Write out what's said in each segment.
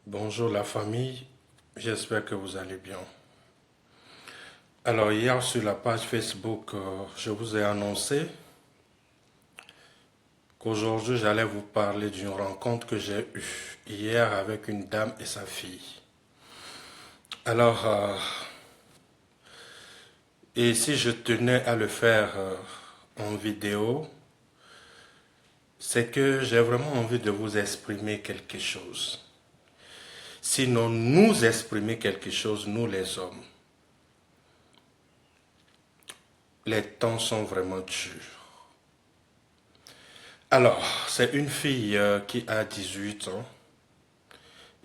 Bonjour la famille, j'espère que vous allez bien. Alors hier sur la page Facebook, je vous ai annoncé qu'aujourd'hui j'allais vous parler d'une rencontre que j'ai eue hier avec une dame et sa fille. Alors, et si je tenais à le faire en vidéo, c'est que j'ai vraiment envie de vous exprimer quelque chose. Sinon, nous exprimer quelque chose, nous les hommes. Les temps sont vraiment durs. Alors, c'est une fille qui a 18 ans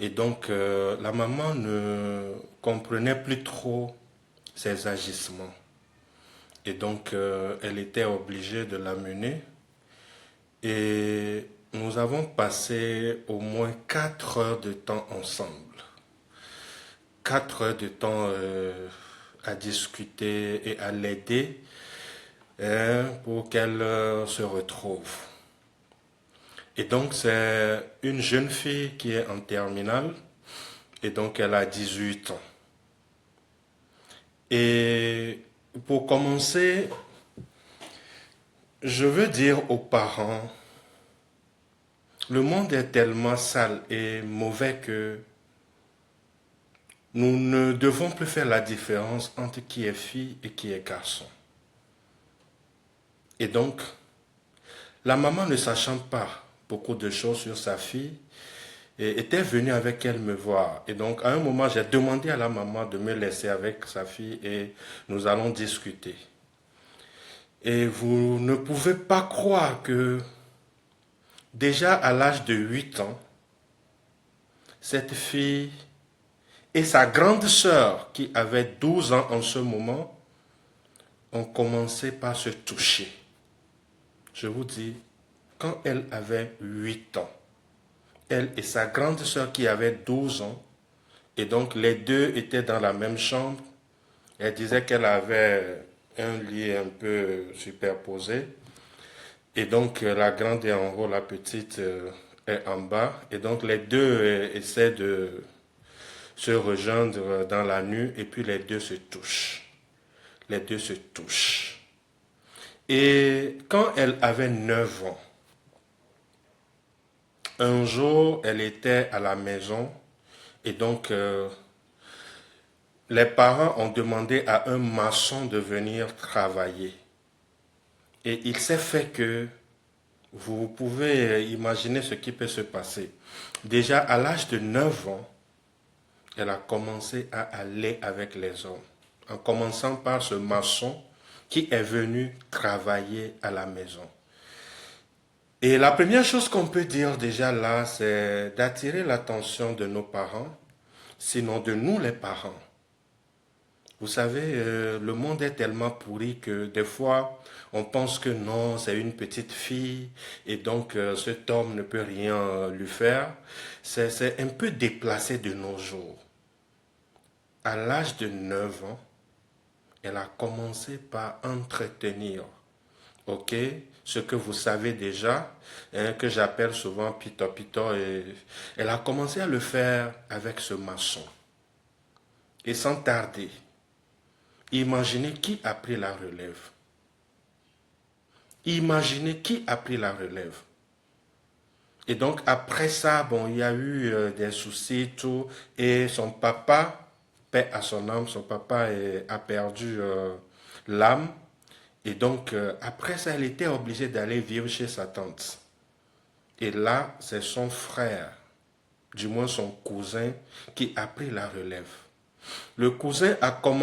et donc la maman ne comprenait plus trop ses agissements et donc elle était obligée de l'amener et nous avons passé au moins 4 heures de temps ensemble. 4 heures de temps à discuter et à l'aider pour qu'elle se retrouve. Et donc, c'est une jeune fille qui est en terminale et donc elle a 18 ans. Et pour commencer, je veux dire aux parents, le monde est tellement sale et mauvais que nous ne devons plus faire la différence entre qui est fille et qui est garçon. Et donc, la maman ne sachant pas beaucoup de choses sur sa fille, et était venue avec elle me voir. Et donc, à un moment, j'ai demandé à la maman de me laisser avec sa fille et nous allons discuter. Et vous ne pouvez pas croire que déjà à l'âge de 8 ans, cette fille et sa grande sœur, qui avait 12 ans en ce moment, ont commencé par se toucher. Je vous dis, quand elle avait 8 ans, elle et sa grande sœur qui avait 12 ans, et donc les deux étaient dans la même chambre. Elle disait qu'elle avait un lit un peu superposé. Et donc la grande est en haut, la petite est en bas. Et donc les deux essaient de se rejoindre dans la nuit et puis les deux se touchent. Les deux se touchent. Et quand elle avait 9 ans, un jour, elle était à la maison et donc les parents ont demandé à un maçon de venir travailler. Et il s'est fait que vous pouvez imaginer ce qui peut se passer. Déjà à l'âge de 9 ans, elle a commencé à aller avec les hommes. En commençant par ce maçon qui est venu travailler à la maison. Et la première chose qu'on peut dire déjà là, c'est d'attirer l'attention de nos parents, sinon de nous les parents. Vous savez, le monde est tellement pourri que des fois, on pense que non, c'est une petite fille et donc cet homme ne peut rien lui faire. C'est un peu déplacé de nos jours. À l'âge de 9 ans, elle a commencé par entretenir, ok, ce que vous savez déjà, hein, que j'appelle souvent pito pito, et elle a commencé à le faire avec ce maçon. Et sans tarder, imaginez qui a pris la relève. Imaginez qui a pris la relève. Et donc après ça, bon, il y a eu des soucis, tout, et son papa, paix à son âme, son papa a perdu l'âme. Et donc après ça, elle était obligée d'aller vivre chez sa tante. Et là, c'est son frère, du moins son cousin, qui a pris la relève. Le cousin a commencé